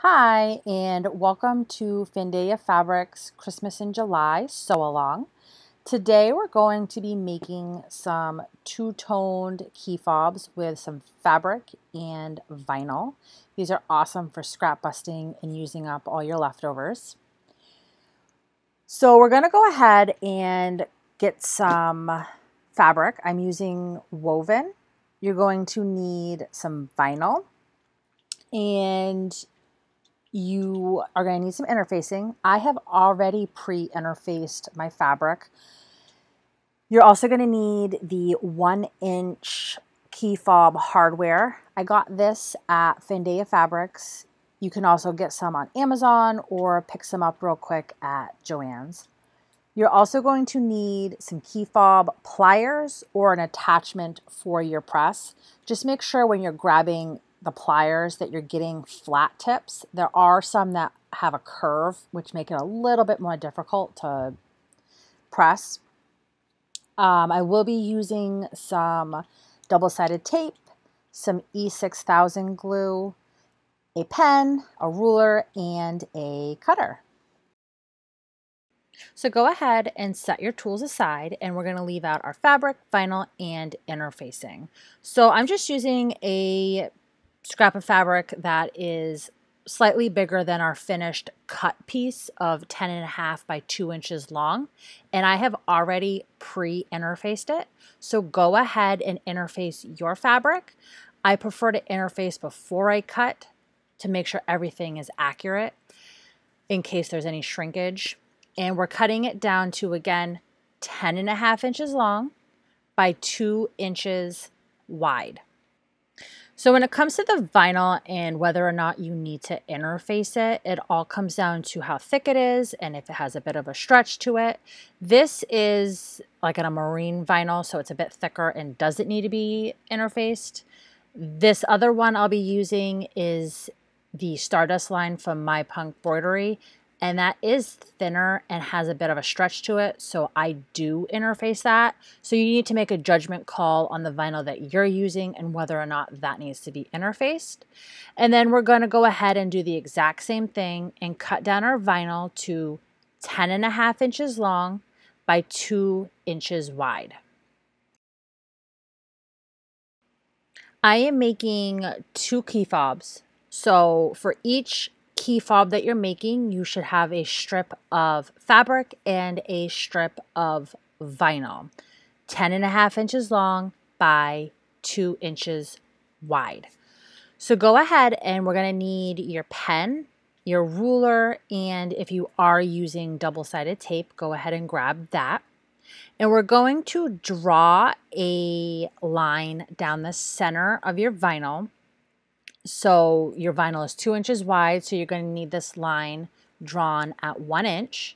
Hi, and welcome to Findaya Fabrics Christmas in July Sew Along. Today we're going to be making some two-toned key fobs with some fabric and vinyl. These are awesome for scrap busting and using up all your leftovers. So we're going to go ahead and get some fabric. I'm using woven. You're going to need some vinyl, and you are going to need some interfacing. I have already pre-interfaced my fabric. You're also going to need the 1-inch key fob hardware. I got this at Findaya Fabrics. You can also get some on Amazon or pick some up real quick at Joann's. You're also going to need some key fob pliers or an attachment for your press. Just make sure when you're grabbing the pliers that you're getting flat tips. There are some that have a curve, which make it a little bit more difficult to press. I will be using some double-sided tape, some E6000 glue, a pen, a ruler, and a cutter. So go ahead and set your tools aside, and we're going to leave out our fabric, vinyl, and interfacing. So I'm just using a scrap of fabric that is slightly bigger than our finished cut piece of 10.5 by 2 inches long, and I have already pre-interfaced it. So go ahead and interface your fabric. I prefer to interface before I cut to make sure everything is accurate in case there's any shrinkage. And we're cutting it down to, again, 10.5 inches long by 2 inches wide. So when it comes to the vinyl and whether or not you need to interface it, it all comes down to how thick it is and if it has a bit of a stretch to it. This is like a marine vinyl, so it's a bit thicker and doesn't need to be interfaced. This other one I'll be using is the Stardust line from My Punk Broidery, and that is thinner and has a bit of a stretch to it, so I do interface that. So you need to make a judgment call on the vinyl that you're using and whether or not that needs to be interfaced. And then we're going to go ahead and do the exact same thing and cut down our vinyl to 10.5 inches long by 2 inches wide. I am making 2 key fobs. So for each key fob that you're making, you should have a strip of fabric and a strip of vinyl, 10.5 inches long by 2 inches wide. So go ahead, and we're going to need your pen, your ruler, and if you are using double-sided tape, go ahead and grab that. And we're going to draw a line down the center of your vinyl. So your vinyl is 2 inches wide, so you're going to need this line drawn at 1 inch.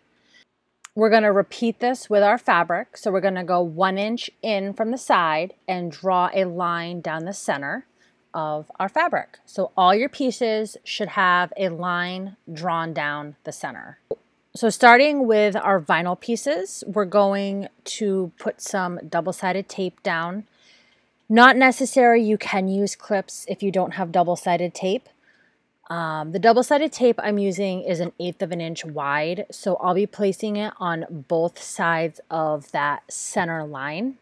We're going to repeat this with our fabric. So we're going to go 1 inch in from the side and draw a line down the center of our fabric. So all your pieces should have a line drawn down the center. So starting with our vinyl pieces, we're going to put some double-sided tape down. Not necessary, you can use clips if you don't have double-sided tape. The double-sided tape I'm using is 1/8 of an inch wide, so I'll be placing it on both sides of that center line.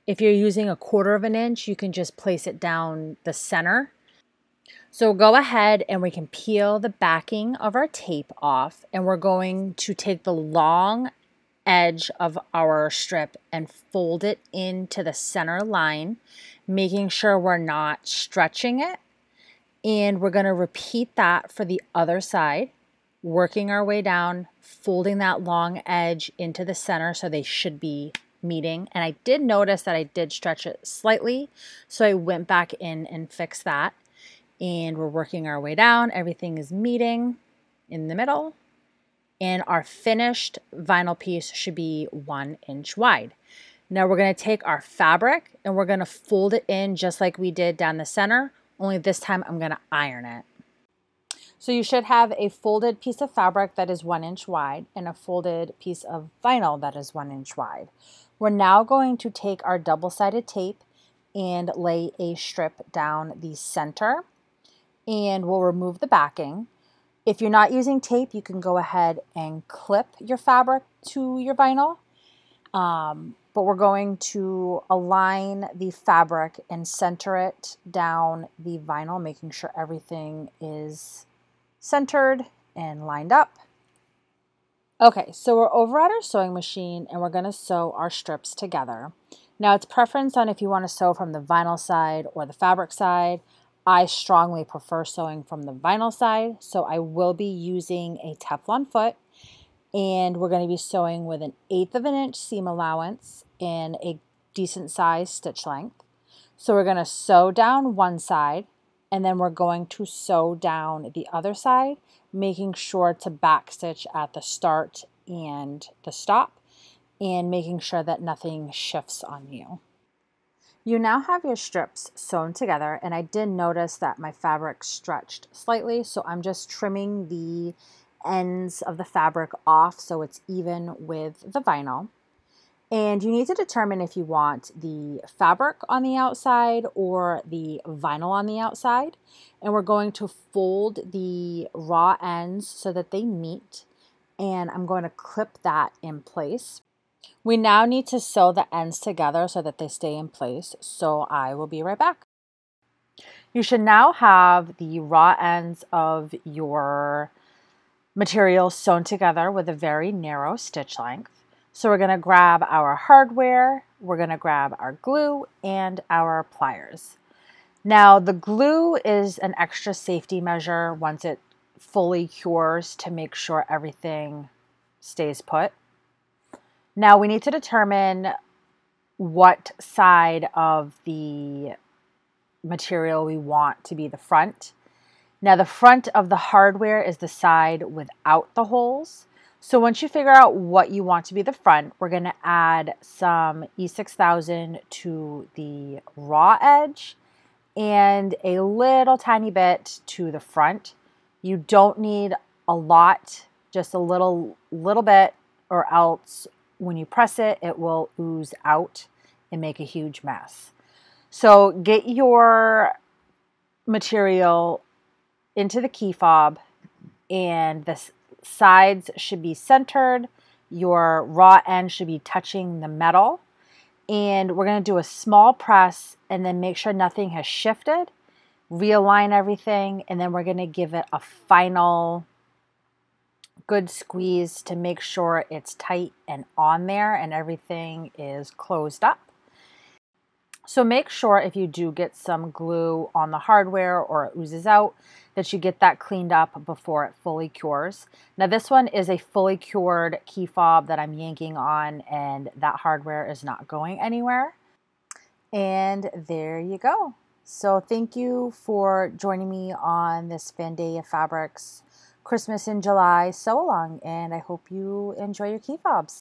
If you're using 1/4 of an inch, you can just place it down the center. So go ahead and we can peel the backing of our tape off, and we're going to take the long edge of our strip and fold it into the center line, making sure we're not stretching it. And we're going to repeat that for the other side, working our way down, folding that long edge into the center so they should be meeting. And I did notice that I did stretch it slightly, so I went back in and fixed that. And we're working our way down. Everything is meeting in the middle. And our finished vinyl piece should be 1 inch wide. Now we're going to take our fabric and we're going to fold it in just like we did down the center, only this time I'm going to iron it. So you should have a folded piece of fabric that is 1 inch wide and a folded piece of vinyl that is 1 inch wide. We're now going to take our double-sided tape and lay a strip down the center, and we'll remove the backing. If you're not using tape, you can go ahead and clip your fabric to your vinyl. But we're going to align the fabric and center it down the vinyl, making sure everything is centered and lined up. Okay, so we're over at our sewing machine and we're going to sew our strips together. Now it's preference on if you want to sew from the vinyl side or the fabric side. I strongly prefer sewing from the vinyl side, so I will be using a Teflon foot, and we're going to be sewing with an 1/8 of an inch seam allowance and a decent size stitch length. So we're going to sew down one side, and then we're going to sew down the other side, making sure to back stitch at the start and the stop, and making sure that nothing shifts on you. You now have your strips sewn together, and I did notice that my fabric stretched slightly, so I'm just trimming the ends of the fabric off so it's even with the vinyl. And you need to determine if you want the fabric on the outside or the vinyl on the outside. And we're going to fold the raw ends so that they meet, and I'm going to clip that in place. We now need to sew the ends together so that they stay in place, so I will be right back. You should now have the raw ends of your material sewn together with a very narrow stitch length. So we're going to grab our hardware, we're going to grab our glue and our pliers. Now the glue is an extra safety measure once it fully cures to make sure everything stays put. Now we need to determine what side of the material we want to be the front. Now the front of the hardware is the side without the holes. So once you figure out what you want to be the front, we're going to add some E6000 to the raw edge and a little tiny bit to the front. You don't need a lot, just a little bit, or else when you press it, it will ooze out and make a huge mess. So get your material into the key fob, and the sides should be centered. Your raw end should be touching the metal. And we're going to do a small press and then make sure nothing has shifted. Realign everything, and then we're going to give it a final good squeeze to make sure it's tight and on there and everything is closed up. So make sure if you do get some glue on the hardware or it oozes out, that you get that cleaned up before it fully cures. Now this one is a fully cured key fob that I'm yanking on, and that hardware is not going anywhere. And there you go. So thank you for joining me on this Fandaia Fabrics Christmas in July sew along, and I hope you enjoy your key fobs.